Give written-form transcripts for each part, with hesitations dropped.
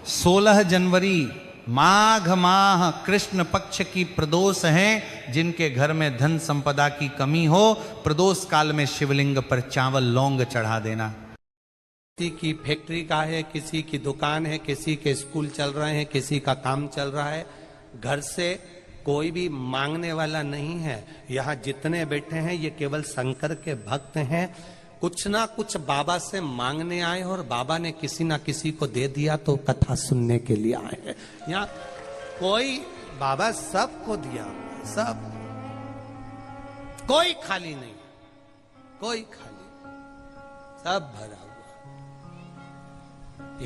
16 जनवरी माघ माह कृष्ण पक्ष की प्रदोष है। जिनके घर में धन संपदा की कमी हो, प्रदोष काल में शिवलिंग पर चावल लौंग चढ़ा देना। किसी की फैक्ट्री का है, किसी की दुकान है, किसी के स्कूल चल रहे हैं, किसी का काम चल रहा है, घर से कोई भी मांगने वाला नहीं है। यहाँ जितने बैठे हैं ये केवल शंकर के भक्त हैं। कुछ ना कुछ बाबा से मांगने आए और बाबा ने किसी ना किसी को दे दिया तो कथा सुनने के लिए आए हैं। यहाँ कोई, बाबा सबको दिया, सब, कोई खाली नहीं, कोई खाली, सब भरा हुआ।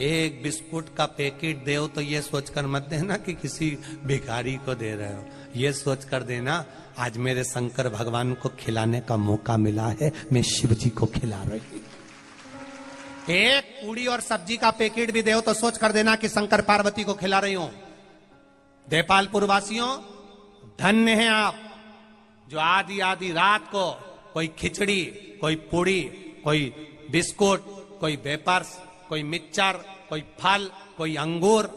एक बिस्कुट का पैकेट दे तो ये सोचकर मत देना कि किसी भिखारी को दे रहे हो, ये सोचकर देना आज मेरे शंकर भगवान को खिलाने का मौका मिला है, मैं शिव जी को खिला रही हूं। एक पूड़ी और सब्जी का पैकेट भी दे तो सोच कर देना कि शंकर पार्वती को खिला रही हूं। देपालपुर वासियों, धन्य हैं आप जो आधी आधी रात को कोई खिचड़ी, कोई पूड़ी, कोई बिस्कुट, कोई वेपर्स, कोई मिक्सचर, कोई फल, कोई अंगूर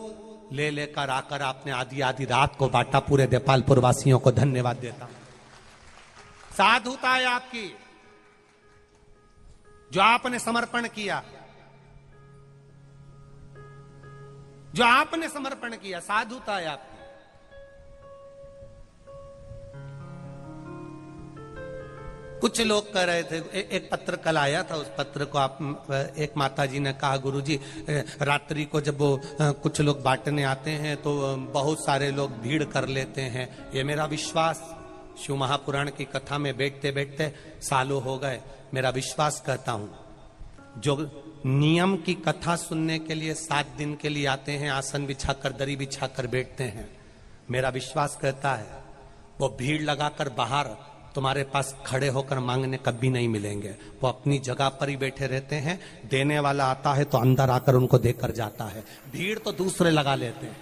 ले लेकर आकर आपने आधी आधी रात को बांटा। पूरे देपालपुर वासियों को धन्यवाद देता हूं। साधुता है आपकी जो आपने समर्पण किया, जो आपने समर्पण किया, साधुता है आपकी। कुछ लोग कह रहे थे, एक पत्र कल आया था, उस पत्र को आप, एक माता जी ने कहा, गुरुजी रात्रि को जब वो कुछ लोग बांटने आते हैं तो बहुत सारे लोग भीड़ कर लेते हैं। ये मेरा विश्वास, शिव महापुराण की कथा में बैठते बैठते सालों हो गए, मेरा विश्वास कहता हूं, जो नियम की कथा सुनने के लिए 7 दिन के लिए आते हैं, आसन बिछाकर दरी बिछाकर बैठते हैं, मेरा विश्वास कहता है वो भीड़ लगाकर बाहर तुम्हारे पास खड़े होकर मांगने कभी नहीं मिलेंगे। वो अपनी जगह पर ही बैठे रहते हैं। देने वाला आता है तो अंदर आकर उनको देकर जाता है। भीड़ तो दूसरे लगा लेते हैं।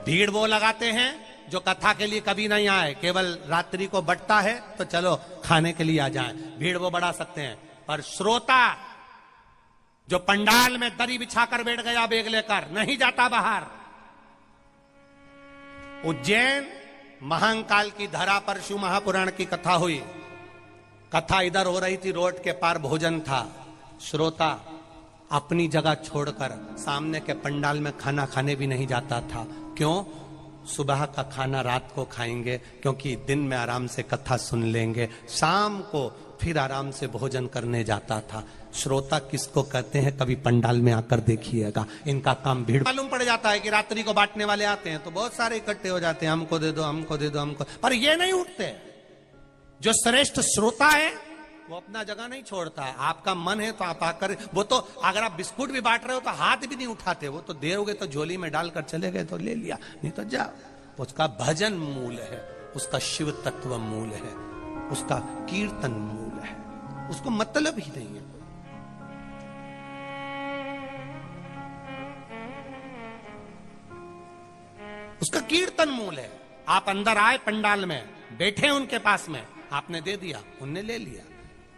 भीड़ वो लगाते हैं जो कथा के लिए कभी नहीं आए, केवल रात्रि को बंटता है तो चलो खाने के लिए आ जाएं। भीड़ वो बढ़ा सकते हैं, पर श्रोता जो पंडाल में दरी बिछाकर बैठ गया बेग लेकर, नहीं जाता बाहर। उज्जैन महाकाल की धरा पर शिव महापुराण की कथा हुई। कथा इधर हो रही थी, रोड के पार भोजन था। श्रोता अपनी जगह छोड़कर सामने के पंडाल में खाना खाने भी नहीं जाता था। क्यों? सुबह का खाना रात को खाएंगे, क्योंकि दिन में आराम से कथा सुन लेंगे, शाम को फिर आराम से भोजन करने जाता था। श्रोता किसको कहते हैं, कभी पंडाल में आकर देखिएगा, इनका काम भीड़। मालूम पड़ जाता है कि रात्रि को बांटने वाले आते हैं तो बहुत सारे इकट्ठे हो जाते हैं, हमको दे दो, हमको दे दो, हमको, पर ये नहीं उठते। जो श्रेष्ठ श्रोता है वो अपना जगह नहीं छोड़ता है। आपका मन है तो आप आकर, वो तो अगर आप बिस्कुट भी बांट रहे हो तो हाथ भी नहीं उठाते, वो तो देओगे तो झोली में डालकर चले गए तो ले लिया, नहीं तो जाओ। उसका भजन मूल है, उसका शिव तत्व मूल है, उसका कीर्तन मूल है, उसको मतलब ही नहीं है। उसका कीर्तन मूल है। आप अंदर आए पंडाल में, बैठे उनके पास में, आपने दे दिया, उनने ले लिया,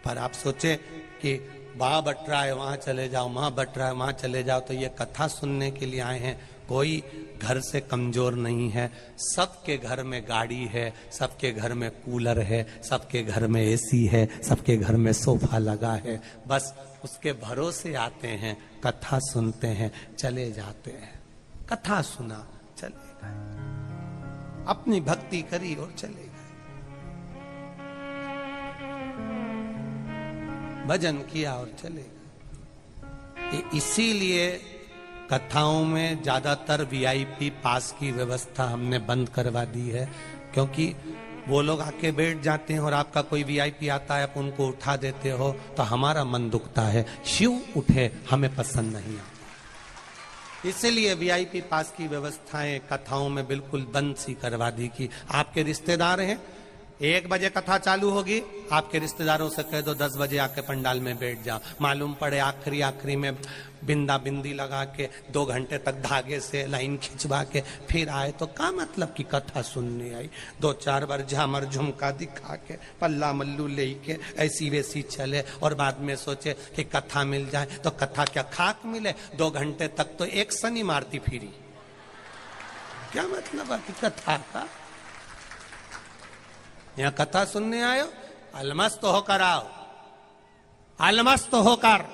पर आप सोचे कि वहां बट रहा है वहां चले जाओ, वहां बट रहा है वहां चले जाओ, तो ये कथा सुनने के लिए आए हैं। कोई घर से कमजोर नहीं है, सबके घर में गाड़ी है, सबके घर में कूलर है, सबके घर में एसी है, सबके घर में सोफा लगा है। बस उसके भरोसे आते हैं, कथा सुनते हैं, चले जाते हैं। कथा सुना, चले गए, अपनी भक्ति करी और चले गए, भजन किया और चले गए। इसीलिए कथाओं में ज्यादातर वीआईपी पास की व्यवस्था हमने बंद करवा दी है, क्योंकि वो लोग आके बैठ जाते हैं और आपका कोई वीआईपी आता है, आप उनको उठा देते हो तो हमारा मन दुखता है। शिव उठे हमें पसंद नहीं आता, इसलिए वीआईपी पास की व्यवस्थाएं कथाओं में बिल्कुल बंद सी करवा दी कि आपके रिश्तेदार हैं, 1 बजे कथा चालू होगी, आपके रिश्तेदारों से कह दो 10 बजे आके पंडाल में बैठ जाओ। मालूम पड़े आखिरी में बिंदा बिंदी लगा के 2 घंटे तक धागे से लाइन खिंचवा के फिर आए, तो क्या मतलब की कथा सुनने आई। 2-4 बार झामर झुमका दिखा के पल्ला मल्लू ले के ऐसी वैसी चले और बाद में सोचे कि कथा मिल जाए, तो कथा क्या खाक मिले। 2 घंटे तक तो एक सनी मारती फिरी, क्या मतलब है कथा का। यहाँ कथा सुनने आयो, अलमस्त होकर आओ, अलमस्त होकर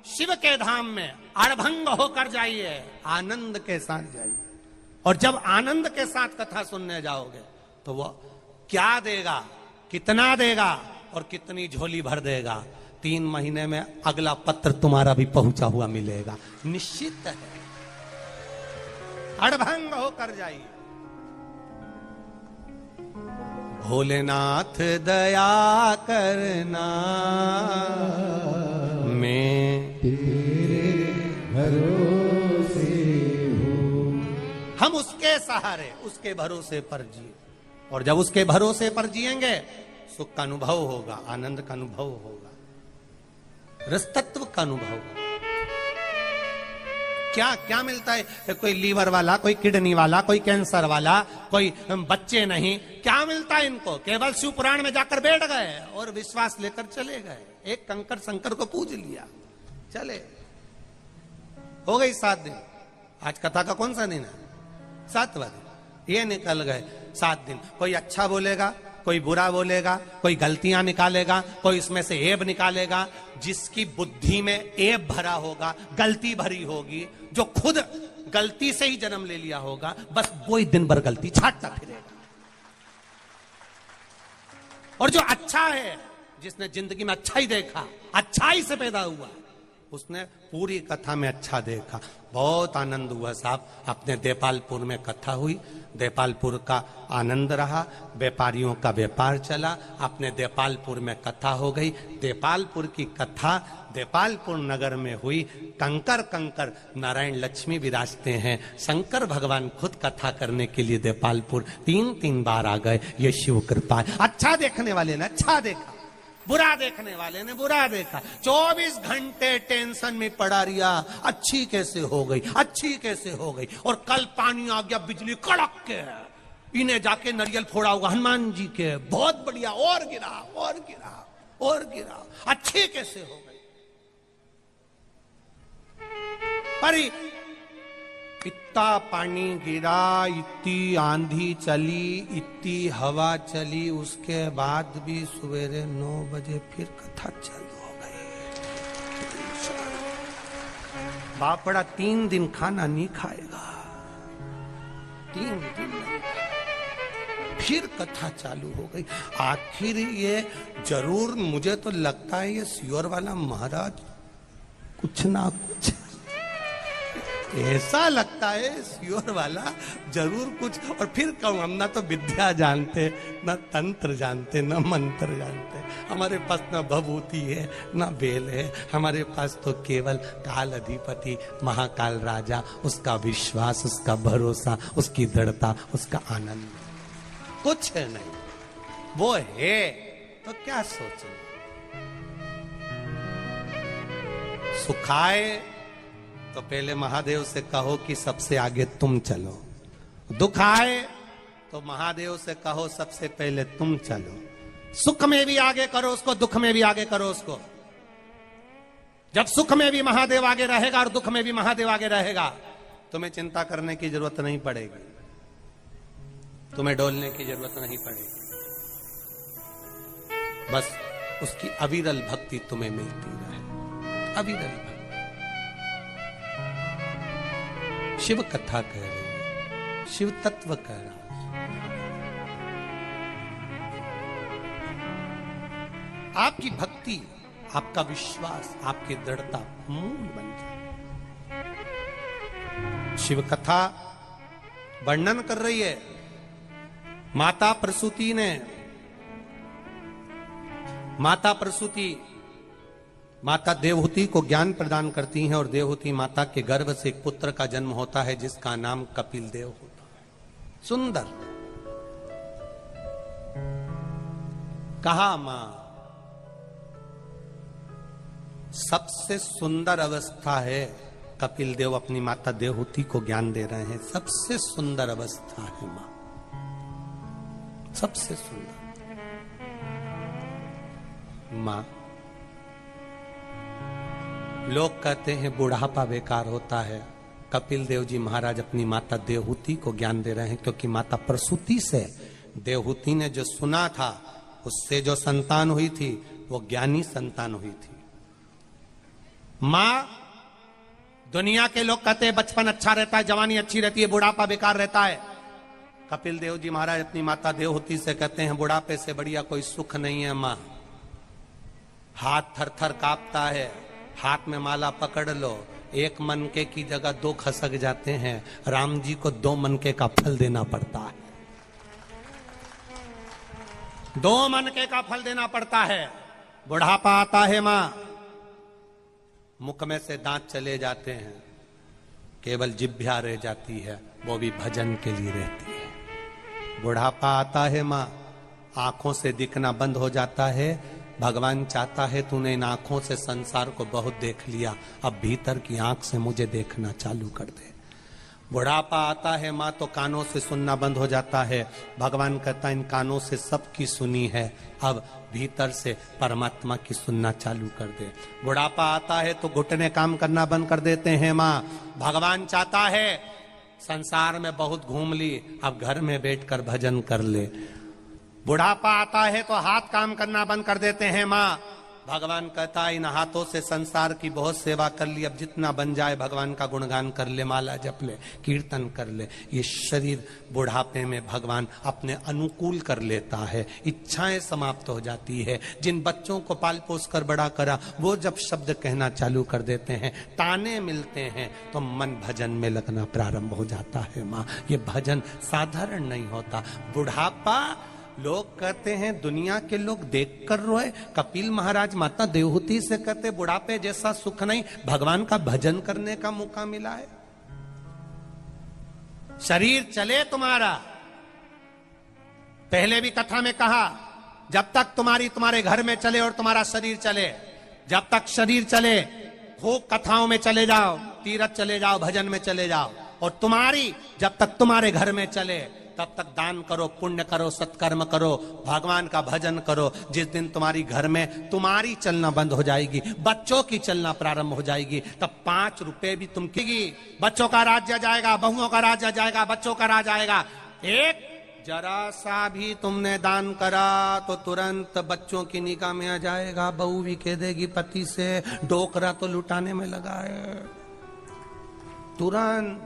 शिव के धाम में अड़भंग होकर जाइए, आनंद के साथ जाइए। और जब आनंद के साथ कथा सुनने जाओगे तो वो क्या देगा, कितना देगा और कितनी झोली भर देगा, 3 महीने में अगला पत्र तुम्हारा भी पहुंचा हुआ मिलेगा, निश्चित है। अड़भंग होकर जाइए। भोलेनाथ दया करना, मैं तेरे भरोसे हूँ। हम उसके सहारे, उसके भरोसे पर जिए, और जब उसके भरोसे पर जिएंगे सुख का अनुभव होगा, आनंद का अनुभव होगा, रसतत्व का अनुभव होगा। क्या क्या मिलता है, कोई लीवर वाला, कोई किडनी वाला, कोई कैंसर वाला, कोई बच्चे नहीं, क्या मिलता है इनको, केवल शिव पुराण में जाकर बैठ गए और विश्वास लेकर चले गए, एक कंकर शंकर को पूज लिया, चले, हो गई 7 दिन। आज कथा का कौन सा दिन है, 7वां दिन, ये निकल गए 7 दिन। कोई अच्छा बोलेगा, कोई बुरा बोलेगा, कोई गलतियां निकालेगा, कोई इसमें से ऐब निकालेगा। जिसकी बुद्धि में ऐब भरा होगा, गलती भरी होगी, जो खुद गलती से ही जन्म ले लिया होगा, बस वो ही दिन भर गलती छाटता फिरेगा। और जो अच्छा है, जिसने जिंदगी में अच्छा ही देखा, अच्छाई से पैदा हुआ, उसने पूरी कथा में अच्छा देखा। बहुत आनंद हुआ साहब। अपने देपालपुर में कथा हुई, देपालपुर का आनंद रहा, व्यापारियों का व्यापार चला, अपने देपालपुर में कथा हो गई। देपालपुर की कथा देपालपुर नगर में हुई। कंकर कंकर नारायण लक्ष्मी विराजते हैं, शंकर भगवान खुद कथा करने के लिए देपालपुर 3-3 बार आ गए। ये शिव कृपा है। अच्छा देखने वाले ने अच्छा देखा, बुरा देखने वाले ने बुरा देखा। 24 घंटे टेंशन में पड़ा रिया, अच्छी कैसे हो गई, अच्छी कैसे हो गई। और कल पानी आ गया, बिजली कड़क के, इन्हें जाके नारियल फोड़ा होगा हनुमान जी के, बहुत बढ़िया, और गिरा और गिरा और गिरा, अच्छी कैसे हो गई। पर इतना पानी गिरा, इतनी आंधी चली, इतनी हवा चली, उसके बाद भी सवेरे 9 बजे फिर कथा चालू हो गई। बापड़ा 3 दिन खाना नहीं खाएगा, 3 दिन फिर कथा चालू हो गई। आखिर ये जरूर, मुझे तो लगता है ये सियोर वाला महाराज कुछ ना कुछ, ऐसा लगता है सियोर वाला जरूर कुछ। और फिर कहूं, हम ना तो विद्या जानते, ना तंत्र जानते, ना मंत्र जानते, हमारे पास ना भभूति है ना बेल है, हमारे पास तो केवल काल अधिपति महाकाल राजा, उसका विश्वास, उसका भरोसा, उसकी दृढ़ता, उसका आनंद, कुछ है नहीं। वो है तो क्या सोचें। सुखाए तो पहले महादेव से कहो कि सबसे आगे तुम चलो, दुख आए तो महादेव से कहो सबसे पहले तुम चलो। सुख में भी आगे करो उसको, दुख में भी आगे करो उसको। जब सुख में भी महादेव आगे रहेगा और दुख में भी महादेव आगे रहेगा, तुम्हें चिंता करने की जरूरत नहीं पड़ेगी, तुम्हें डोलने की जरूरत नहीं पड़ेगी। बस उसकी अविरल भक्ति तुम्हें मिलती रहे, अविरल भक्ति। शिव कथा कह रही है, शिव तत्व कह रहा है। आपकी भक्ति, आपका विश्वास, आपकी दृढ़ता मूल बन जाए। शिव कथा वर्णन कर रही है माता प्रसूति ने। माता प्रसूति माता देवहूति को ज्ञान प्रदान करती हैं, और देवहूति माता के गर्भ से एक पुत्र का जन्म होता है जिसका नाम कपिल देव होता है। सुंदर। कहा मां सबसे सुंदर अवस्था है, कपिल देव अपनी माता देवहूति को ज्ञान दे रहे हैं, सबसे सुंदर अवस्था है मां, सबसे सुंदर। मां, लोग कहते हैं बुढ़ापा बेकार होता है। कपिल देव जी महाराज अपनी माता देवहूति को ज्ञान दे रहे हैं, क्योंकि माता प्रसूति से देवहूति ने जो सुना था, उससे जो संतान हुई थी वो ज्ञानी संतान हुई थी। मां, दुनिया के लोग कहते हैं बचपन अच्छा रहता है, जवानी अच्छी रहती है, बुढ़ापा बेकार रहता है। कपिल देव जी महाराज अपनी माता देवहूति से कहते हैं बुढ़ापे से बढ़िया कोई सुख नहीं है मां। हाथ थर थर कांपता है, हाथ में माला पकड़ लो, एक मनके की जगह 2 खसक जाते हैं। राम जी को 2 मनके का फल देना पड़ता है, 2 मनके का फल देना पड़ता है। बुढ़ापा आता है मां, मुख में से दांत चले जाते हैं, केवल जिह्वा रह जाती है, वो भी भजन के लिए रहती है। बुढ़ापा आता है मां, आंखों से दिखना बंद हो जाता है। भगवान चाहता है तूने इन आंखों से संसार को बहुत देख लिया, अब भीतर की आंख से मुझे देखना चालू कर दे। बुढ़ापा आता है मां, तो कानों से सुनना बंद हो जाता है। भगवान कहता है इन कानों से सबकी सुनी है, अब भीतर से परमात्मा की सुनना चालू कर दे। बुढ़ापा आता है तो घुटने काम करना बंद कर देते हैं मां। भगवान चाहता है संसार में बहुत घूम ली, अब घर में बैठकर भजन कर ले। बुढ़ापा आता है तो हाथ काम करना बंद कर देते हैं मां। भगवान कहता है इन हाथों से संसार की बहुत सेवा कर ली, अब जितना बन जाए भगवान का गुणगान कर ले, माला जप ले, कीर्तन कर ले। ये शरीर बुढ़ापे में भगवान अपने अनुकूल कर लेता है, इच्छाएं समाप्त हो जाती है। जिन बच्चों को पाल पोस कर बड़ा करा, वो जब शब्द कहना चालू कर देते हैं, ताने मिलते हैं, तो मन भजन में लगना प्रारंभ हो जाता है माँ। ये भजन साधारण नहीं होता। बुढ़ापा, लोग कहते हैं दुनिया के लोग देख कर रोए, कपिल महाराज माता देवहूति से कहते बुढ़ापे जैसा सुख नहीं, भगवान का भजन करने का मौका मिला है। शरीर चले तुम्हारा, पहले भी कथा में कहा, जब तक तुम्हारे घर में चले और तुम्हारा शरीर चले, जब तक शरीर चले खूब कथाओं में चले जाओ, तीरथ चले जाओ, भजन में चले जाओ, और जब तक तुम्हारे घर में चले तब तक दान करो, पुण्य करो, सत्कर्म करो, भगवान का भजन करो। जिस दिन तुम्हारी घर में तुम्हारी चलना बंद हो जाएगी, बच्चों की चलना प्रारंभ हो जाएगी, तब 5 रुपए भी तुम की, बच्चों का राज्य जाएगा, बहुओं का राज्य जाएगा, बच्चों का राज आएगा। एक जरा सा भी तुमने दान करा तो तुरंत बच्चों की निगाह में आ जाएगा, बहू भी कह देगी पति से डोकरा तो लुटाने में लगा है, तुरंत।